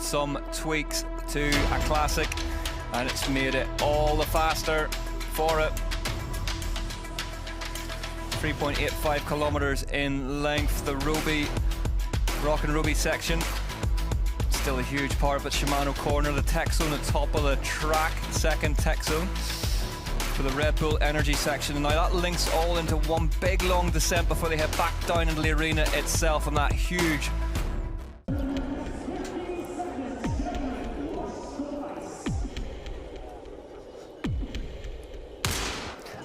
some tweaks to a classic, and it's made it all the faster for it. 3.85 kilometers in length, the Rock and Ruby section. Still a huge part, but Shimano corner, the tech zone at top of the track, second tech zone for the Red Bull energy section. And now that links all into one big long descent before they head back down into the arena itself on that huge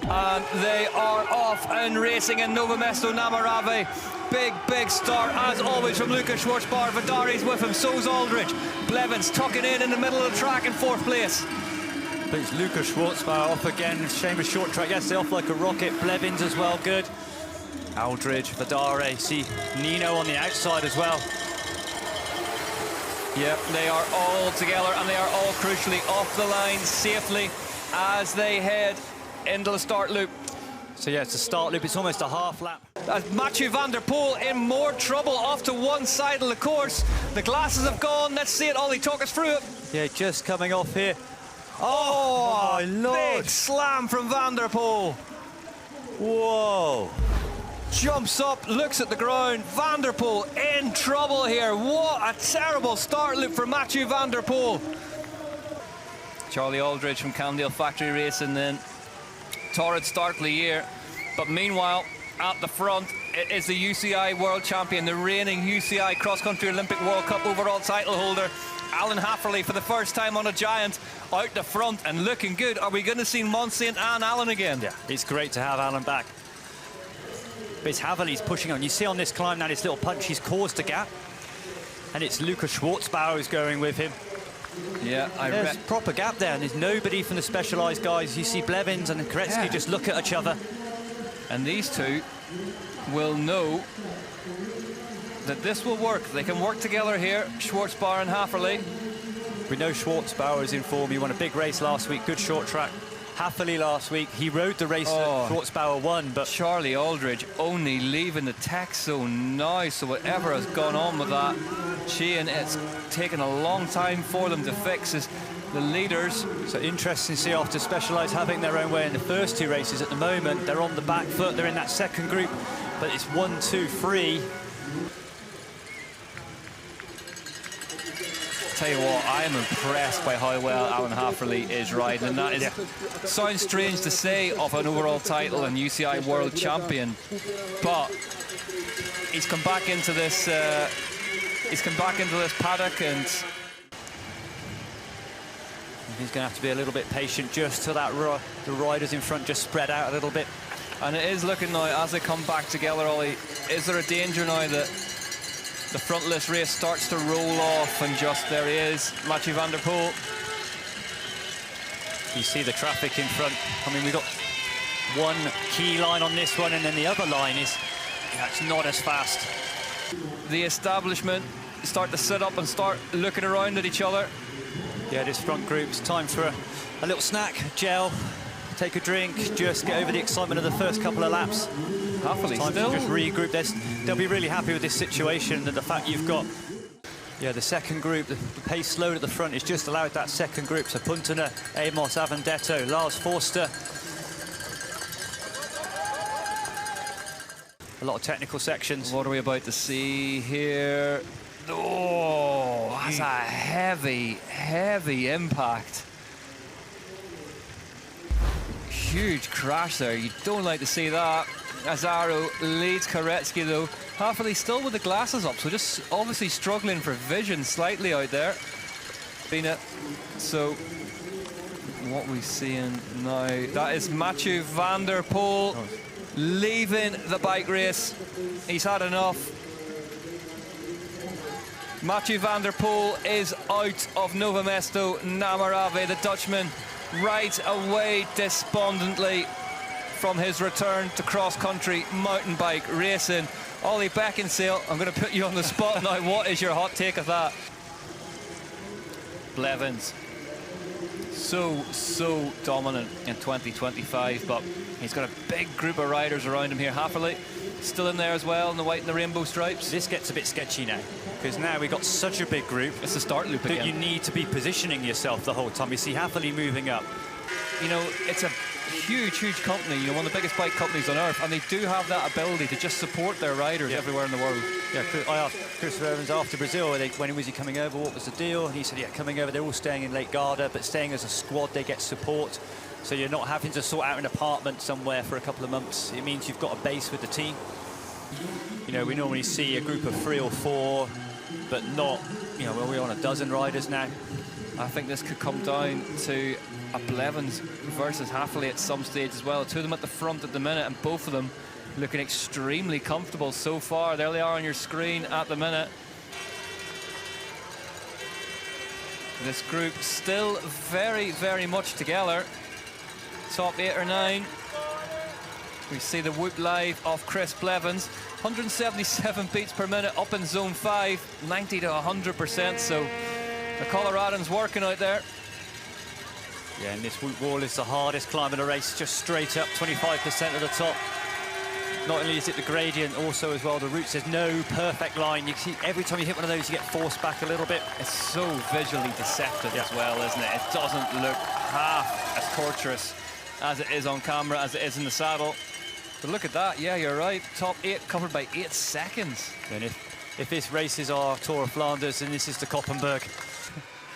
and they are off and racing in Nové Město na Moravě. Big start as always from Lukas Schwarzbauer. Vidari's with him, so's Aldridge. Blevins tucking in the middle of the track in 4th place. But it's Lukas Schwarzbauer off again. Shame a short track yesterday, off like a rocket. Blevins as well, good. Aldridge, Vidari, see Nino on the outside as well. Yep, they are all together and they are all crucially off the line safely as they head into the start loop. So yeah, it's a start loop, it's almost a half lap. Mathieu van der Poel in more trouble, off to one side of the course. The glasses have gone, let's see it, Ollie, talk us through it. Yeah, just coming off here. Oh, my Lord. Big slam from van der Poel. Whoa. Jumps up, looks at the ground. Van der Poel in trouble here. What a terrible start loop for Mathieu van der Poel. Charlie Aldridge from Candale Factory Racing then. Torrid start to the year, but meanwhile at the front it is the UCI World Champion, the reigning UCI Cross Country Olympic World Cup overall title holder, Alan Hafferley, for the first time on a Giant, out the front and looking good. Are we going to see Mont Saint Anne Alan again? Yeah, it's great to have Alan back. But it's Haverly's pushing on. You see on this climb now, this little punch, he's caused a gap, and it's Lukas Schwarzbauer who's going with him. Yeah, there's a proper gap there, and there's nobody from the Specialized guys. You see Blevins and Koretsky just look at each other. And these two will know that this will work. They can work together here, Schwarzbauer and Hafferley. We know Schwarzbauer is in form. He won a big race last week, good short track. Hafferley last week, he rode the race that Schwarzbauer won, but Charlie Aldridge only leaving the tech zone now, so whatever has gone on with that chain, it's taken a long time for them to fix. Is the leaders. So interesting to see after Specialized having their own way in the first two races. At the moment, they're on the back foot, they're in that second group, but it's 1, 2, 3. Tell you what, I am impressed by how well Alan Hafferley is riding, and that is sounds strange to say of an overall title and UCI World Champion, but he's come back into this. He's come back into this paddock, and he's going to have to be a little bit patient just till that the riders in front just spread out a little bit. And it is looking now as they come back together, Ollie. Is there a danger now that the frontless race starts to roll off and just, there he is, Mathieu van der Poel. You see the traffic in front. I mean, we've got one key line on this one, and then the other line is, it's not as fast. The establishment start to sit up and start looking around at each other. Yeah, this front group's time for a little snack, gel, take a drink, just get over the excitement of the first couple of laps. Hafferley time still. to just regroup. They'll be really happy with this situation, and the fact you've got the second group, the pace slowed at the front is just allowed that second group. So Puntner, Amos, Avendetto, Lars Forster. A lot of technical sections. What are we about to see here? Oh, that's a heavy impact. Huge crash there. You don't like to see that. Azaro leads Koretsky though. Hafferley still with the glasses up, so just obviously struggling for vision slightly out there. So what we seeing now, that is Mathieu van der Poel leaving the bike race. He's had enough. Mathieu van der Poel is out of Nové Město na Moravě. The Dutchman rides away despondently from his return to cross-country mountain bike racing. Ollie Beckinsale, I'm going to put you on the spot now. What is your hot take of that? Blevins so dominant in 2025, but he's got a big group of riders around him here. Haverly still in there as well in the white and the rainbow stripes. This gets a bit sketchy now, because now we've got such a big group. It's the start loop that again. you need to be positioning yourself the whole time. You see Haverly moving up. You know, it's a huge company, you know, one of the biggest bike companies on earth, and they do have that ability to just support their riders everywhere in the world. Yeah, I asked Christopher Evans after Brazil, when was he coming over, what was the deal? And he said, yeah, coming over, they're all staying in Lake Garda, but staying as a squad, they get support. So you're not having to sort out an apartment somewhere for a couple of months. It means you've got a base with the team. You know, we normally see a group of 3 or 4, but not, you know, we're on a dozen riders now. I think this could come down to a Blevins versus Haverly at some stage as well. Two of them at the front at the minute, and both of them looking extremely comfortable so far. There they are on your screen at the minute. This group still very much together. Top 8 or 9. We see the whoop live of Chris Blevins. 177 beats per minute up in zone 5, 90 to 100%. So the Coloradans working out there. Yeah, and this whoop wall is the hardest climb in the race, just straight up, 25% of the top. Not only is it the gradient, also as well the roots. There's no perfect line. You see, every time you hit one of those, you get forced back a little bit. It's so visually deceptive as well, isn't it? It doesn't look half as torturous as it is on camera, as it is in the saddle. But look at that, yeah, you're right. Top 8 covered by 8 seconds. And if this race is our Tour of Flanders, and this is the Koppenberg,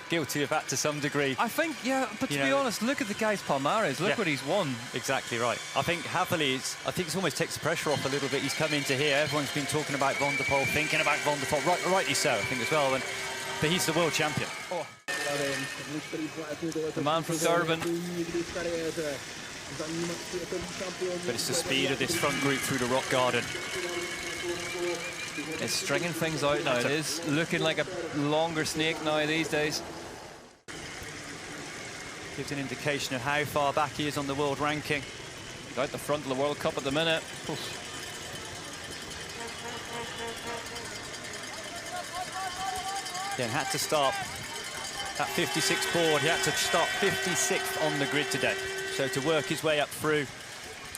guilty of that to some degree. I think, yeah, but to be honest, look at the guy's palmares. Look what he's won. Exactly right. I think Haverly I think it almost takes the pressure off a little bit. He's come into here. Everyone's been talking about Van der Poel, thinking about Van der Poel. Rightly so, I think, as well. But he's the world champion. Oh. The man from Durban. But it's the speed of this front group through the rock garden. It's stringing things out now. It is looking like a longer snake now these days. Gives an indication of how far back he is on the world ranking. He's out the front of the World Cup at the minute. Yeah, had to start at 56 board. He had to start 56th on the grid today. So to work his way up through,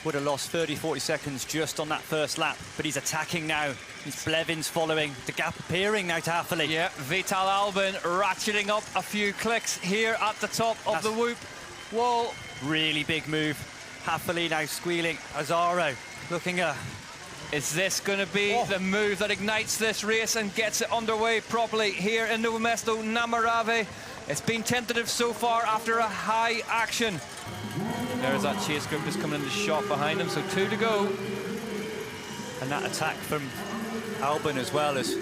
would have lost 30-40 seconds just on that first lap, but he's attacking now. He's Blevins following, the gap appearing now to Haverly. Yeah, Vital Albin ratcheting up a few clicks here at the top of the whoop wall. Really big move. Haverly now squealing. Azaro looking Is this going to be the move that ignites this race and gets it underway properly here in Nové Město na Moravě? It's been tentative so far after a high action. There's that chase group just coming in the shot behind him, so 2 to go. And that attack from Albin as well is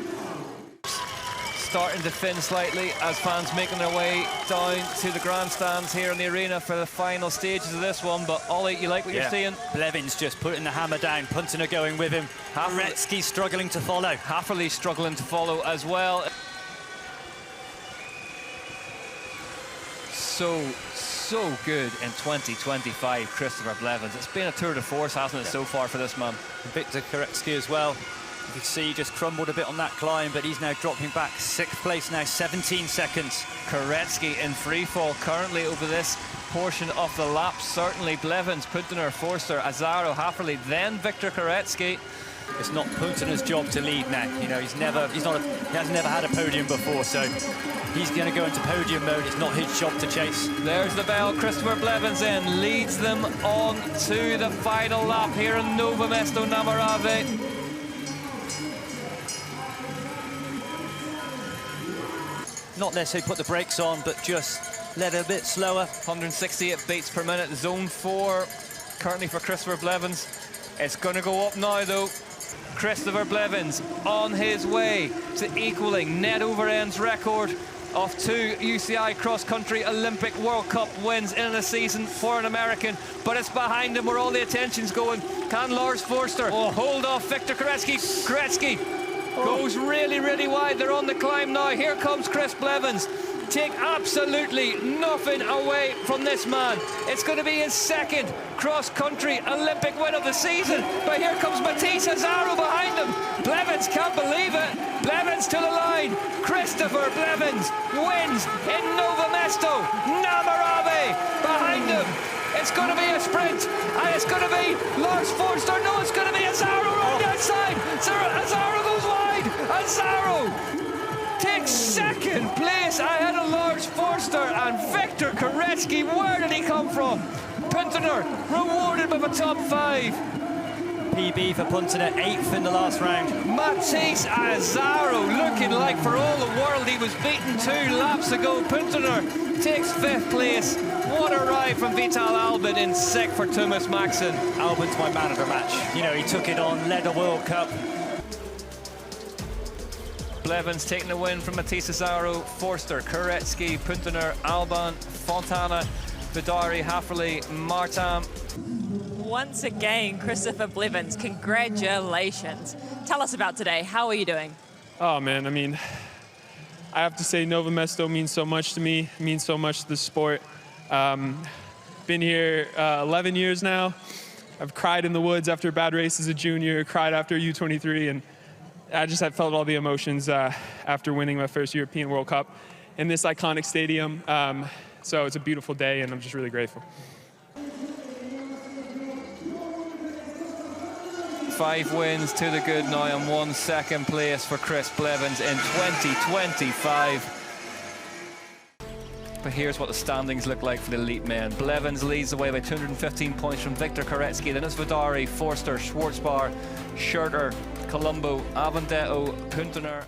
starting to thin slightly as fans making their way down to the grandstands here in the arena for the final stages of this one. But Ollie, you like what you're seeing? Blevins just putting the hammer down, Punter going with him. Haverly struggling to follow. Haverly struggling to follow as well. So good in 2025, Christopher Blevins. It's been a tour de force, hasn't it, so far for this man? Victor Koretsky as well. You can see he just crumbled a bit on that climb, but he's now dropping back. 6th place now, 17 seconds. Koretsky in free fall currently over this portion of the lap. Certainly Blevins, Punter, Forster, Azaro, Haverly, then Victor Koretsky. It's not Punter's job to lead now. You know, he has never had a podium before, so he's going to go into podium mode. It's not his job to chase. There's the bell. Christopher Blevins in, leads them on to the final lap here in Nové Město na Moravě. Not necessarily put the brakes on, but just let it a bit slower. 168 beats per minute, zone 4 currently for Christopher Blevins. It's going to go up now though. Christopher Blevins on his way to equaling Ned Overend's record of 2 UCI cross-country Olympic World Cup wins in a season for an American, but it's behind him where all the attention's going. Can Lars Forster hold off Victor Koretsky? Koretsky goes really wide. They're on the climb now. Here comes Chris Blevins take absolutely nothing away from this man. It's going to be his second cross-country Olympic win of the season. But here comes Matisse Azaro behind him. Blevins can't believe it. Blevins to the line. Christopher Blevins wins in Nové Město. Moravě behind him. It's going to be a sprint, and it's going to be Lars Forster. No, it's going to be Azaro on the outside. Azaro goes wide. Azaro takes second place ahead of Lars Forster and Victor Koretsky. Where did he come from? Puntener rewarded with a top 5. PB for Puntener, 8th in the last round. Matisse Azaro looking like for all the world he was beaten 2 laps ago. Puntener takes 5th place. What a ride from Vital Albin in sec for Thomas Maxson. Albin's my man of the match. You know, he took it on, led the World Cup. Blevins taking the win from Matisse Azaro, Forster, Koretsky, Puntener, Albon, Fontana, Vidari, Hafferley, Martin. Once again, Christopher Blevins, congratulations. Tell us about today. How are you doing? Oh, man, I mean, I have to say Nové Město means so much to me, means so much to the sport. Been here 11 years now. I've cried in the woods after a bad race as a junior, cried after U23, and I just had felt all the emotions after winning my first European World Cup in this iconic stadium. So it's a beautiful day, and I'm just really grateful. 5 wins to the good now, and 1 second place for Chris Blevins in 2025. But here's what the standings look like for the elite men. Blevins leads the way by 215 points from Victor Koretsky. Then it's Vidari, Forster, Schwarzbar, Schurter, Colombo, Avendetto, Puntener.